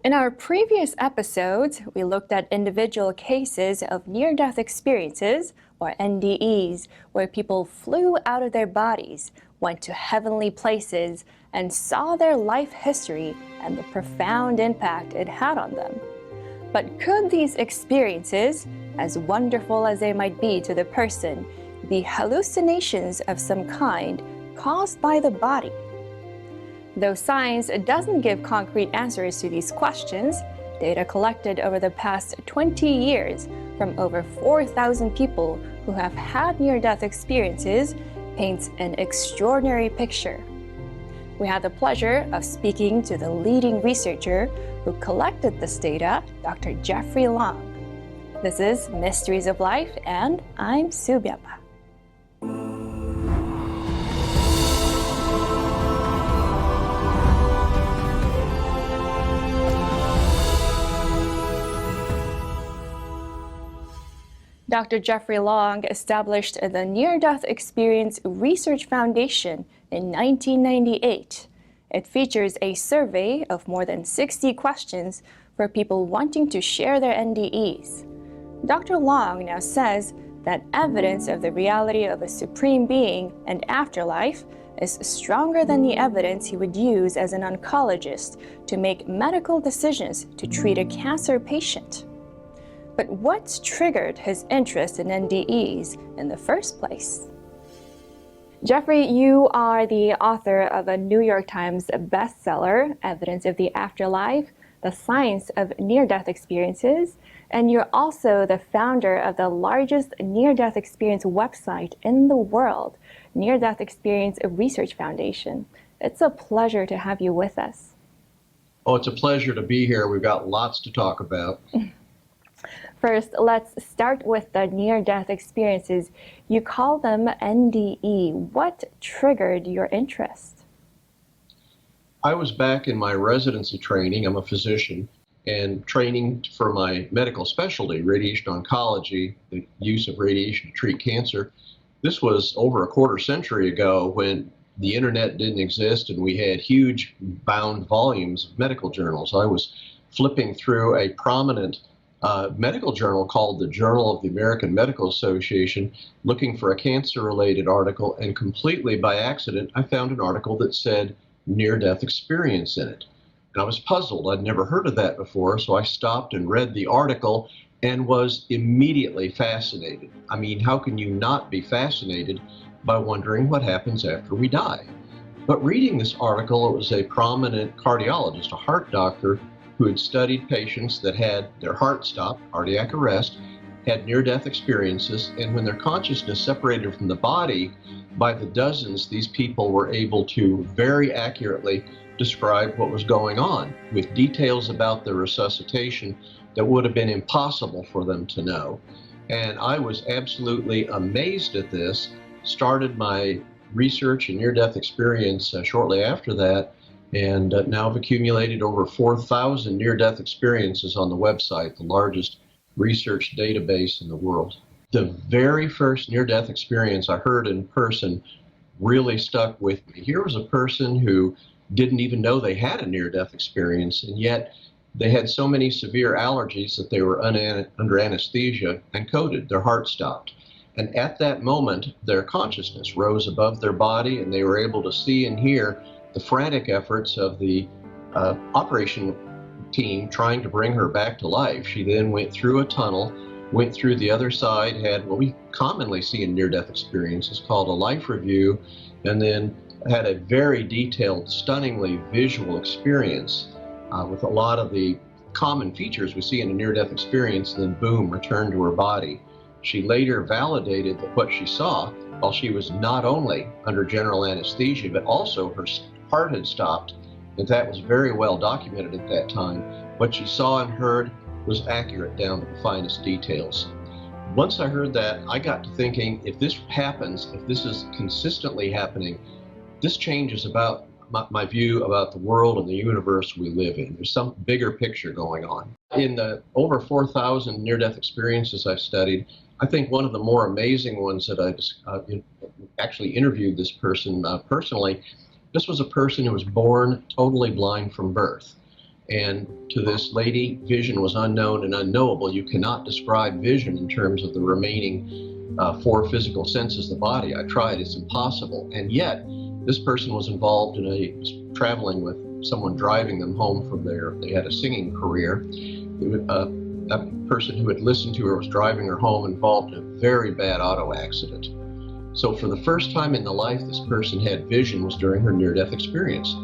In our previous episodes, we looked at individual cases of near-death experiences, or NDEs, where people flew out of their bodies, went to heavenly places, and saw their life history and the profound impact it had on them. But could these experiences, as wonderful as they might be to the person, be hallucinations of some kind caused by the body? Though science doesn't give concrete answers to these questions, data collected over the past 20 years from over 4,000 people who have had near-death experiences paints an extraordinary picture. We had the pleasure of speaking to the leading researcher who collected this data, Dr. Jeffrey Long. This is Mysteries of Life, and I'm Subyapa. Dr. Jeffrey Long established the Near-Death Experience Research Foundation in 1998. It features a survey of more than 60 questions for people wanting to share their NDEs. Dr. Long now says that evidence of the reality of a supreme being and afterlife is stronger than the evidence he would use as an oncologist to make medical decisions to treat a cancer patient. But what's triggered his interest in NDEs in the first place? Jeffrey, you are the author of a New York Times bestseller, Evidence of the Afterlife, The Science of Near-Death Experiences, and you're also the founder of the largest near-death experience website in the world, Near-Death Experience Research Foundation. It's a pleasure to have you with us. Oh, it's a pleasure to be here. We've got lots to talk about. First, let's start with the near-death experiences. You call them NDE. What triggered your interest? I was back in my residency training. I'm a physician, and training for my medical specialty, radiation oncology, the use of radiation to treat cancer. This was over a quarter century ago when the internet didn't exist and we had huge bound volumes of medical journals. I was flipping through a prominent medical journal called the Journal of the American Medical Association, looking for a cancer-related article, and completely by accident, I found an article that said near-death experience in it. And I was puzzled. I'd never heard of that before, so I stopped and read the article and was immediately fascinated. I mean, how can you not be fascinated by wondering what happens after we die? But reading this article, it was a prominent cardiologist, a heart doctor, who had studied patients that had their heart stopped, cardiac arrest, had near-death experiences, and when their consciousness separated from the body, by the dozens, these people were able to very accurately describe what was going on, with details about their resuscitation that would have been impossible for them to know. And I was absolutely amazed at this, started my research in near-death experience shortly after that, and now have accumulated over 4,000 near-death experiences on the website, the largest research database in the world. The very first near-death experience I heard in person really stuck with me. Here was a person who didn't even know they had a near-death experience, and yet they had so many severe allergies that they were under anesthesia and coded. Their heart stopped. And at that moment, their consciousness rose above their body, and they were able to see and hear the frantic efforts of the operation team trying to bring her back to life. She then went through a tunnel, went through the other side, had what we commonly see in near-death experiences called a life review, and then had a very detailed, stunningly visual experience with a lot of the common features we see in a near-death experience, and then boom, returned to her body. She later validated that what she saw, while she was not only under general anesthesia, but also her heart had stopped, that was very well documented at that time. What she saw and heard was accurate down to the finest details. Once I heard that, I got to thinking, if this happens, if this is consistently happening, this changes about my view about the world and the universe we live in. There's some bigger picture going on. In the over 4,000 near-death experiences I've studied, I think one of the more amazing ones that I actually interviewed this person personally. This was a person who was born totally blind from birth. And to this lady, vision was unknown and unknowable. You cannot describe vision in terms of the remaining four physical senses of the body. I tried, it's impossible. And yet, this person was involved in traveling with someone driving them home from they had a singing career. A person who had listened to her was driving her home, involved in a very bad auto accident. So for the first time in the life this person had vision was during her near-death experience.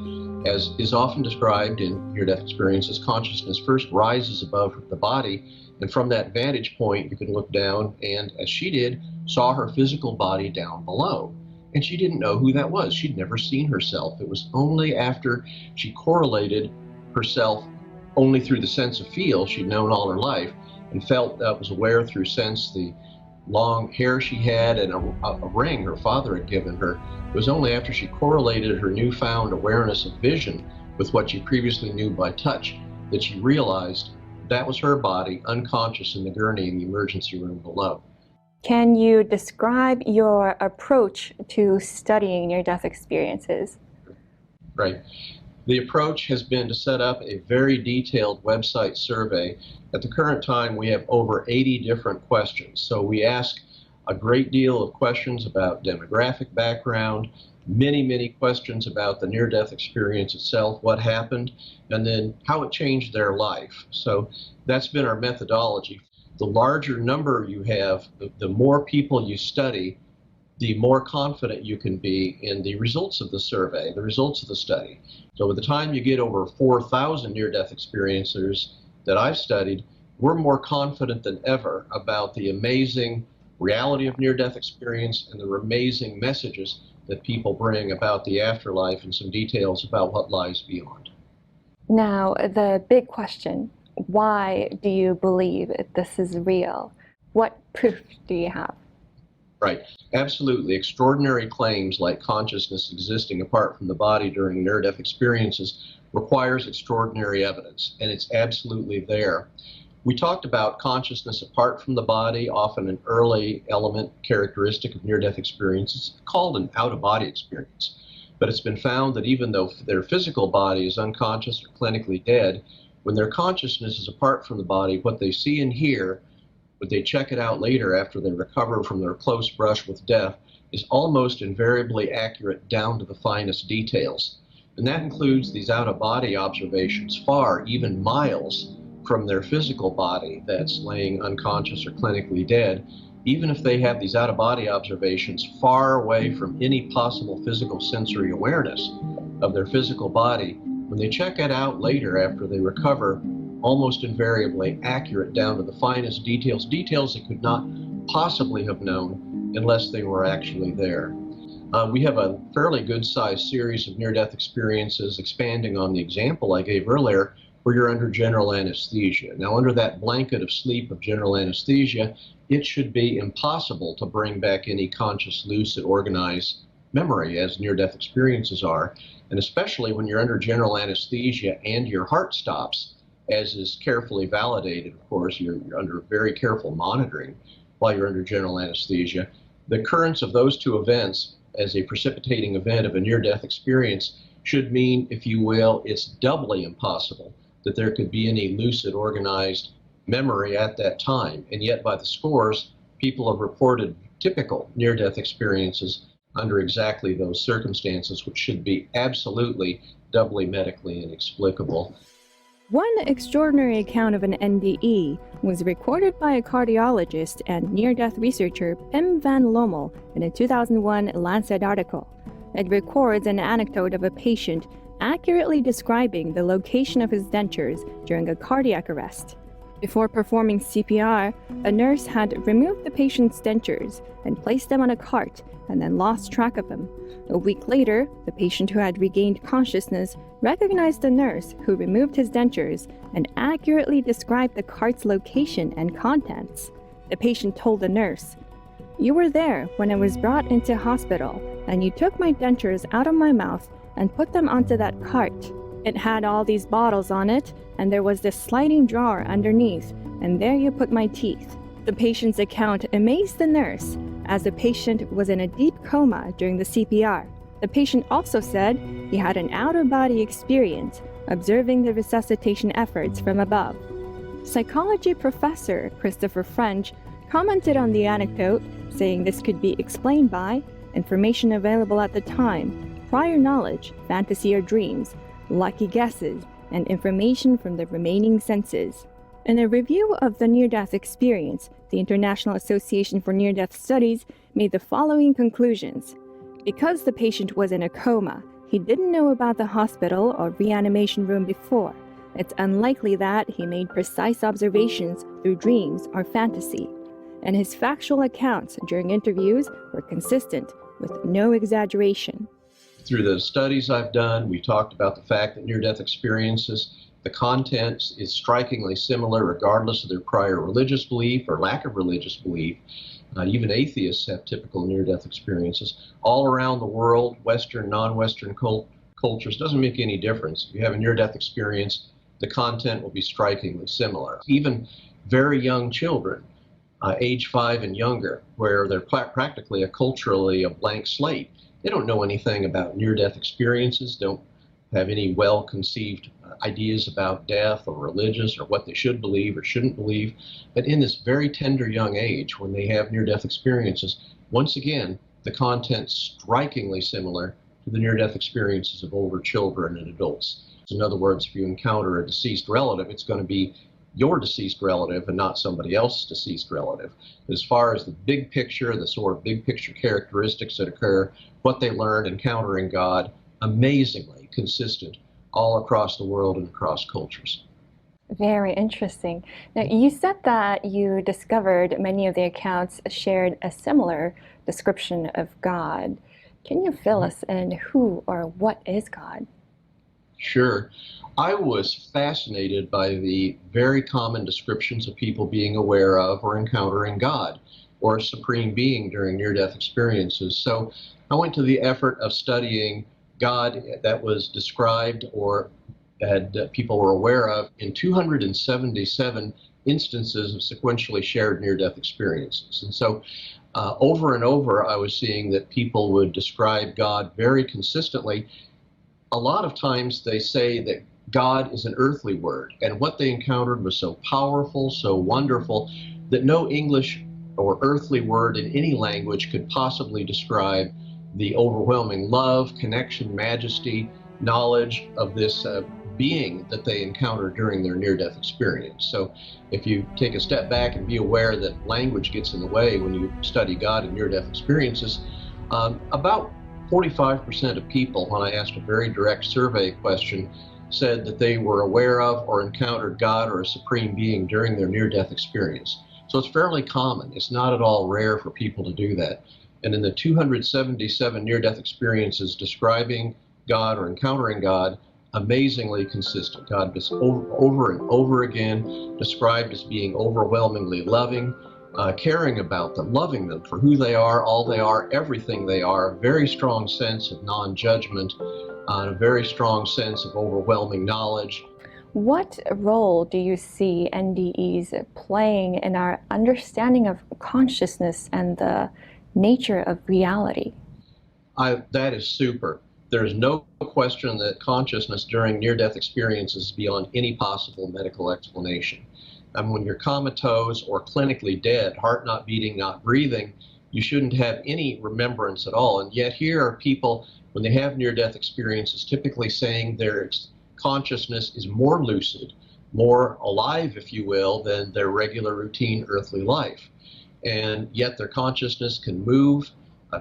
As is often described in near-death experiences, consciousness first rises above the body, and from that vantage point you can look down and, as she did, saw her physical body down below. And she didn't know who that was. She'd never seen herself. It was only after she correlated herself only through the sense of feel she'd known all her life, and was aware through sense the long hair she had and a ring her father had given her. It was only after she correlated her newfound awareness of vision with what she previously knew by touch that she realized that was her body, unconscious in the gurney in the emergency room below. Can you describe your approach to studying near-death experiences? Right. The approach has been to set up a very detailed website survey. At the current time, we have over 80 different questions. So we ask a great deal of questions about demographic background, many questions about the near-death experience itself, what happened, and then how it changed their life. So that's been our methodology. The larger number you have, the more people you study, the more confident you can be in the results of the survey, the results of the study. So by the time you get over 4,000 near-death experiencers that I've studied, we're more confident than ever about the amazing reality of near-death experience and the amazing messages that people bring about the afterlife and some details about what lies beyond. Now, the big question, why do you believe this is real? What proof do you have? Right. Absolutely. Extraordinary claims like consciousness existing apart from the body during near-death experiences requires extraordinary evidence, and it's absolutely there. We talked about consciousness apart from the body, often an early element characteristic of near-death experiences called an out-of-body experience. But it's been found that even though their physical body is unconscious or clinically dead, when their consciousness is apart from the body, what they see and hear, when they check it out later after they recover from their close brush with death, is almost invariably accurate down to the finest details. And that includes these out-of-body observations far, even miles, from their physical body that's laying unconscious or clinically dead. Even if they have these out-of-body observations far away from any possible physical sensory awareness of their physical body, when they check it out later after they recover, almost invariably accurate down to the finest details, details they could not possibly have known unless they were actually there. We have a fairly good-sized series of near-death experiences expanding on the example I gave earlier, where you're under general anesthesia. Now, under that blanket of sleep of general anesthesia, it should be impossible to bring back any conscious, lucid, organized memory, as near-death experiences are, and especially when you're under general anesthesia and your heart stops, as is carefully validated. Of course, you're under very careful monitoring while you're under general anesthesia. The occurrence of those two events as a precipitating event of a near-death experience should mean, if you will, it's doubly impossible that there could be any lucid, organized memory at that time. And yet, by the scores, people have reported typical near-death experiences under exactly those circumstances, which should be absolutely doubly medically inexplicable. One extraordinary account of an NDE was recorded by a cardiologist and near-death researcher Pim van Lommel in a 2001 Lancet article. It records an anecdote of a patient accurately describing the location of his dentures during a cardiac arrest. Before performing CPR, a nurse had removed the patient's dentures and placed them on a cart and then lost track of them. A week later, the patient who had regained consciousness recognized the nurse who removed his dentures and accurately described the cart's location and contents. The patient told the nurse, "You were there when I was brought into hospital, and you took my dentures out of my mouth and put them onto that cart. It had all these bottles on it, and there was this sliding drawer underneath, and there you put my teeth." The patient's account amazed the nurse, as the patient was in a deep coma during the CPR. The patient also said he had an out-of-body experience observing the resuscitation efforts from above. Psychology professor Christopher French commented on the anecdote, saying this could be explained by information available at the time, prior knowledge, fantasy or dreams, lucky guesses, and information from the remaining senses. In a review of the near-death experience, the International Association for Near-Death Studies made the following conclusions. Because the patient was in a coma, he didn't know about the hospital or reanimation room before. It's unlikely that he made precise observations through dreams or fantasy. And his factual accounts during interviews were consistent, with no exaggeration. Through the studies I've done, we talked about the fact that near-death experiences, the content is strikingly similar regardless of their prior religious belief or lack of religious belief. Even atheists have typical near-death experiences. All around the world, Western, non-Western cultures, doesn't make any difference. If you have a near-death experience, the content will be strikingly similar. Even very young children, age 5 and younger, where they're practically culturally a blank slate. They don't know anything about near-death experiences, don't have any well-conceived ideas about death or religious or what they should believe or shouldn't believe. But in this very tender young age, when they have near-death experiences, once again, the content's strikingly similar to the near-death experiences of older children and adults. In other words, if you encounter a deceased relative, it's going to be your deceased relative and not somebody else's deceased relative. As far as the big picture, the sort of big picture characteristics that occur, what they learned encountering God, amazingly consistent all across the world and across cultures. Very interesting. Now, you said that you discovered many of the accounts shared a similar description of God. Can you fill us in who or what is God? Sure. I was fascinated by the very common descriptions of people being aware of or encountering God or a supreme being during near-death experiences. So I went to the effort of studying God that was described or that people were aware of in 277 instances of sequentially shared near-death experiences. And so over and over, I was seeing that people would describe God very consistently. A lot of times they say that God is an earthly word, and what they encountered was so powerful, so wonderful, that no English or earthly word in any language could possibly describe the overwhelming love, connection, majesty, knowledge of this being that they encountered during their near-death experience. So if you take a step back and be aware that language gets in the way when you study God in near-death experiences, about 45% of people, when I asked a very direct survey question, said that they were aware of or encountered God or a supreme being during their near-death experience. So it's fairly common. It's not at all rare for people to do that. And in the 277 near-death experiences describing God or encountering God, amazingly consistent. God is over and over again described as being overwhelmingly loving, caring about them, loving them for who they are, all they are, everything they are, a very strong sense of non-judgment, a very strong sense of overwhelming knowledge. What role do you see NDEs playing in our understanding of consciousness and the nature of reality? That is super. There's no question that consciousness during near-death experiences is beyond any possible medical explanation. When you're comatose or clinically dead, heart not beating, not breathing, you shouldn't have any remembrance at all. And yet here are people, when they have near-death experiences, typically saying their consciousness is more lucid, more alive, if you will, than their regular routine earthly life. And yet their consciousness can move,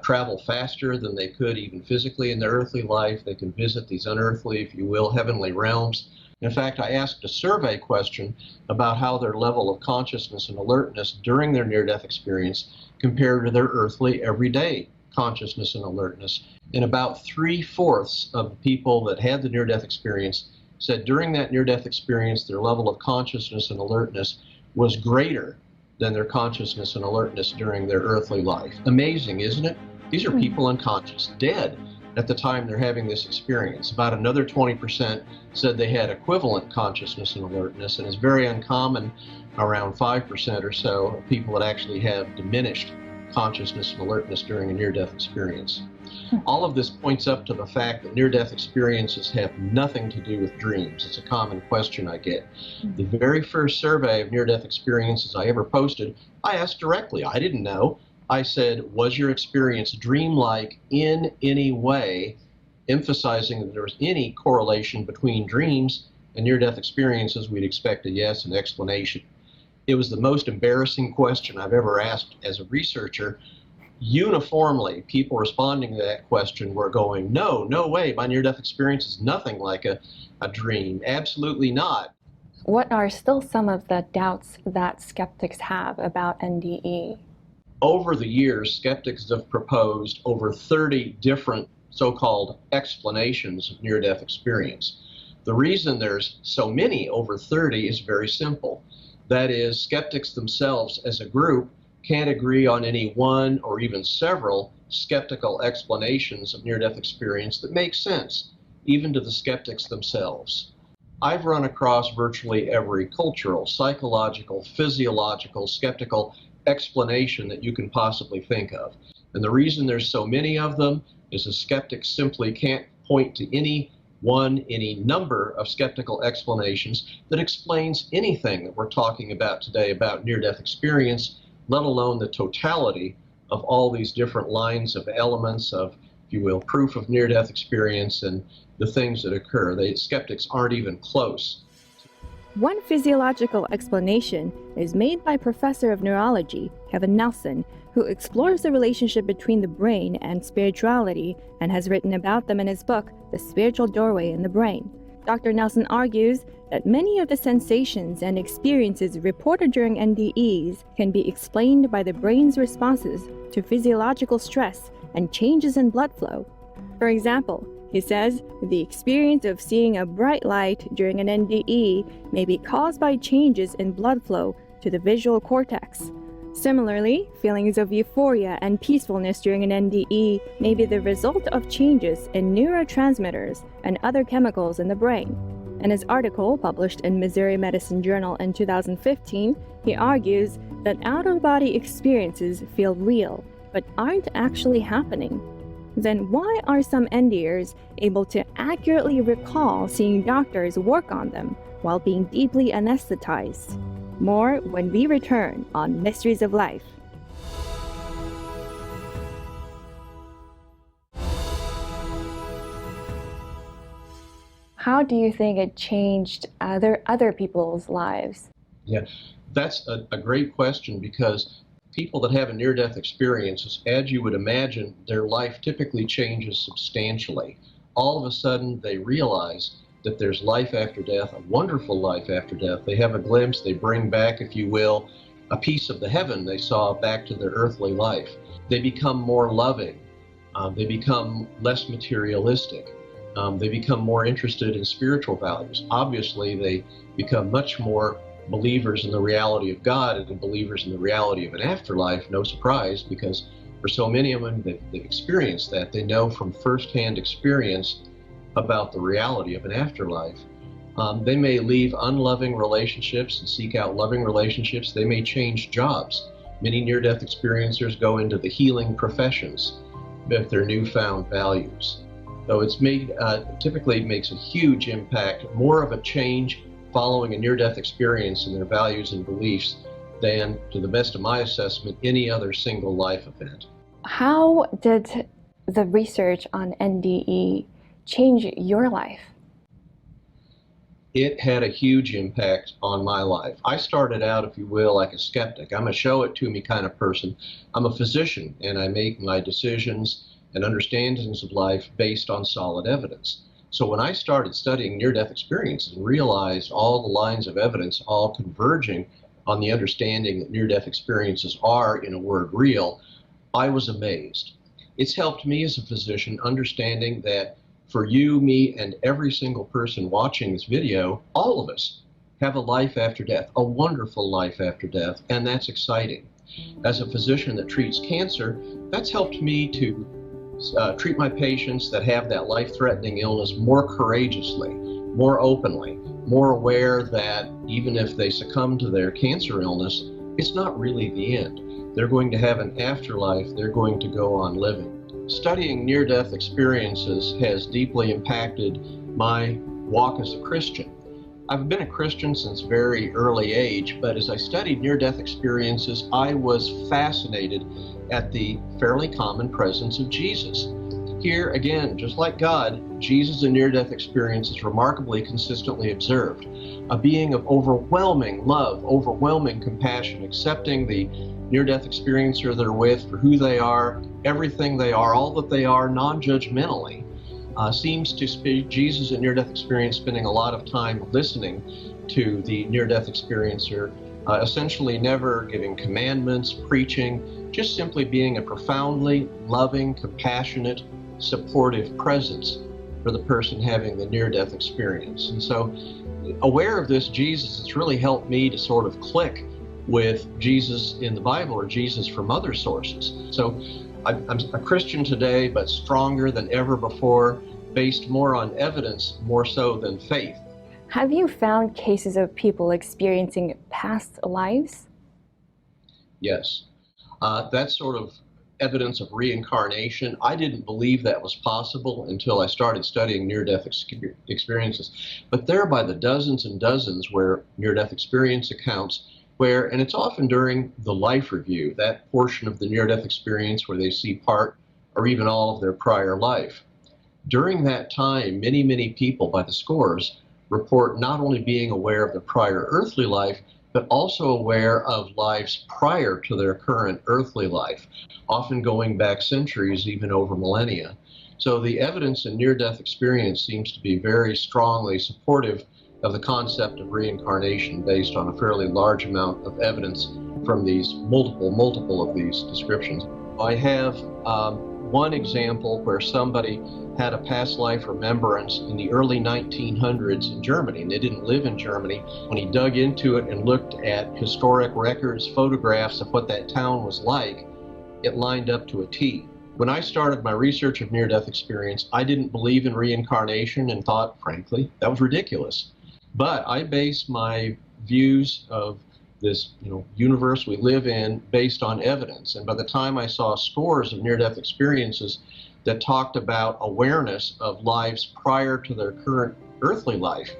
travel faster than they could even physically in their earthly life. They can visit these unearthly, if you will, heavenly realms. In fact, I asked a survey question about how their level of consciousness and alertness during their near-death experience compared to their earthly, everyday consciousness and alertness. And about 3/4 of the people that had the near-death experience said during that near-death experience, their level of consciousness and alertness was greater than their consciousness and alertness during their earthly life. Amazing, isn't it? These are people unconscious, dead at the time they're having this experience. About another 20% said they had equivalent consciousness and alertness, and it's very uncommon, around 5% or so, of people that actually have diminished consciousness and alertness during a near-death experience. All of this points up to the fact that near-death experiences have nothing to do with dreams. It's a common question I get. The very first survey of near-death experiences I ever posted, I asked directly. I didn't know. I said, was your experience dreamlike in any way, emphasizing that there was any correlation between dreams and near-death experiences? We'd expect a yes, an explanation. It was the most embarrassing question I've ever asked as a researcher. Uniformly, people responding to that question were going, no way, my near-death experience is nothing like a dream. Absolutely not. What are still some of the doubts that skeptics have about NDE? Over the years, skeptics have proposed over 30 different so-called explanations of near-death experience. The reason there's so many, over 30, is very simple. That is, skeptics themselves as a group can't agree on any one or even several skeptical explanations of near-death experience that make sense, even to the skeptics themselves. I've run across virtually every cultural, psychological, physiological, skeptical explanation that you can possibly think of. And the reason there's so many of them is the skeptics simply can't point to any number of skeptical explanations that explains anything that we're talking about today about near-death experience, let alone the totality of all these different lines of elements of, if you will, proof of near-death experience and the things that occur. Skeptics aren't even close. One physiological explanation is made by Professor of Neurology, Kevin Nelson, who explores the relationship between the brain and spirituality and has written about them in his book, The Spiritual Doorway in the Brain. Dr. Nelson argues that many of the sensations and experiences reported during NDEs can be explained by the brain's responses to physiological stress and changes in blood flow. For example, he says the experience of seeing a bright light during an NDE may be caused by changes in blood flow to the visual cortex. Similarly, feelings of euphoria and peacefulness during an NDE may be the result of changes in neurotransmitters and other chemicals in the brain. In his article published in Missouri Medicine Journal in 2015, he argues that out-of-body experiences feel real, but aren't actually happening. Then why are some NDers able to accurately recall seeing doctors work on them while being deeply anesthetized? More when we return on Mysteries of Life. How do you think it changed other people's lives? Yeah, that's a great question, because people that have a near-death experience, as you would imagine, their life typically changes substantially. All of a sudden, they realize that there's life after death, a wonderful life after death. They have a glimpse, they bring back, if you will, a piece of the heaven they saw back to their earthly life. They become more loving. They become less materialistic. They become more interested in spiritual values. Obviously, they become much more believers in the reality of God and believers in the reality of an afterlife. No surprise, because for so many of them, they've experienced that. They know from firsthand experience about the reality of an afterlife. They may leave unloving relationships and seek out loving relationships. They may change jobs. Many near-death experiencers go into the healing professions with their newfound values. So it's typically makes a huge impact, more of a change following a near-death experience in their values and beliefs than, to the best of my assessment, any other single life event. How did the research on NDE change your life? It had a huge impact on my life. I started out, if you will, like a skeptic. I'm a show it to me kind of person. I'm a physician, and I make my decisions and understandings of life based on solid evidence. So when I started studying near-death experiences and realized all the lines of evidence all converging on the understanding that near-death experiences are, in a word, real, I was amazed. It's helped me as a physician understanding that for you, me, and every single person watching this video, all of us have a life after death, a wonderful life after death, and that's exciting. As a physician that treats cancer, that's helped me to treat my patients that have that life-threatening illness more courageously, more openly, more aware that even if they succumb to their cancer illness, it's not really the end. They're going to have an afterlife. They're going to go on living. Studying near-death experiences has deeply impacted my walk as a Christian. I've been a Christian since very early age, but as I studied near-death experiences, I was fascinated at the fairly common presence of Jesus. Here, again, just like God, Jesus in near-death experience is remarkably consistently observed. A being of overwhelming love, overwhelming compassion, accepting the near-death experiencer they're with for who they are, everything they are, all that they are, non-judgmentally. Seems to speak Jesus in near-death experience spending a lot of time listening to the near-death experiencer, essentially never giving commandments, preaching, just simply being a profoundly loving, compassionate, supportive presence for the person having the near-death experience. And so, aware of this Jesus has really helped me to sort of click with Jesus in the Bible or Jesus from other sources. So I'm a Christian today, but stronger than ever before, based more on evidence more so than faith. Have you found cases of people experiencing past lives? Yes. That's sort of evidence of reincarnation. I didn't believe that was possible until I started studying near-death experiences. But there are by the dozens and dozens where near-death experience accounts where, and it's often during the life review, that portion of the near-death experience where they see part or even all of their prior life. During that time, many, many people by the scores report not only being aware of their prior earthly life, but also aware of lives prior to their current earthly life, often going back centuries, even over millennia. So the evidence in near-death experience seems to be very strongly supportive of the concept of reincarnation based on a fairly large amount of evidence from these multiple of these descriptions. I have one example where somebody had a past life remembrance in the early 1900s in Germany, and they didn't live in Germany. When he dug into it and looked at historic records, photographs of what that town was like, it lined up to a T. When I started my research of near-death experience, I didn't believe in reincarnation and thought, frankly, that was ridiculous. But I base my views of this universe we live in based on evidence. And by the time I saw scores of near-death experiences that talked about awareness of lives prior to their current earthly life,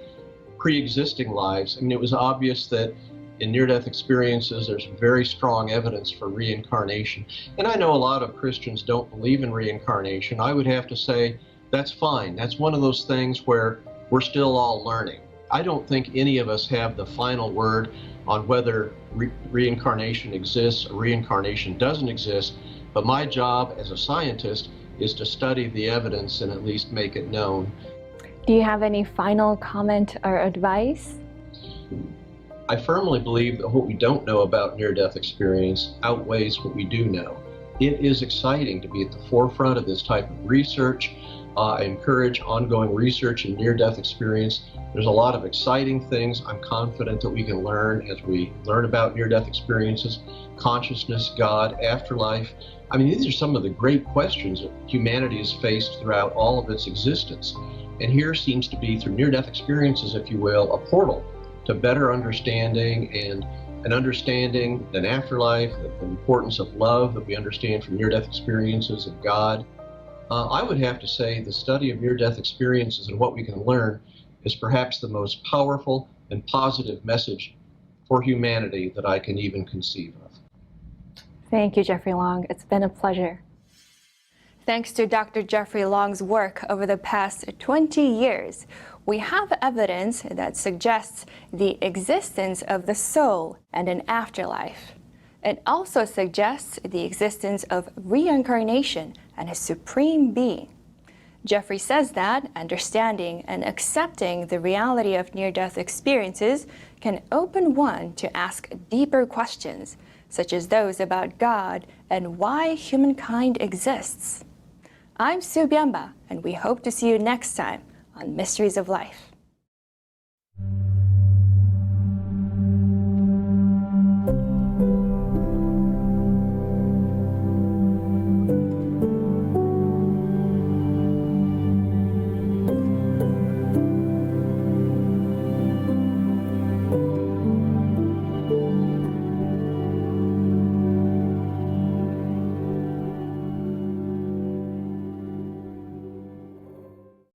pre-existing lives, I mean, it was obvious that in near-death experiences there's very strong evidence for reincarnation. And I know a lot of Christians don't believe in reincarnation. I would have to say that's fine. That's one of those things where we're still all learning. I don't think any of us have the final word on whether reincarnation exists or reincarnation doesn't exist, but my job as a scientist is to study the evidence and at least make it known. Do you have any final comment or advice? I firmly believe that what we don't know about near-death experience outweighs what we do know. It is exciting to be at the forefront of this type of research. I encourage ongoing research in near-death experience. There's a lot of exciting things I'm confident that we can learn as we learn about near-death experiences, consciousness, God, afterlife. I mean, these are some of the great questions that humanity has faced throughout all of its existence. And here seems to be, through near-death experiences, if you will, a portal to better understanding and an understanding an afterlife, the importance of love that we understand from near-death experiences of God. I would have to say the study of near-death experiences and what we can learn is perhaps the most powerful and positive message for humanity that I can even conceive of. Thank you, Jeffrey Long. It's been a pleasure. Thanks to Dr. Jeffrey Long's work over the past 20 years, we have evidence that suggests the existence of the soul and an afterlife. It also suggests the existence of reincarnation and a supreme being. Jeffrey says that understanding and accepting the reality of near-death experiences can open one to ask deeper questions, such as those about God and why humankind exists. I'm Sue Biamba, and we hope to see you next time on Mysteries of Life.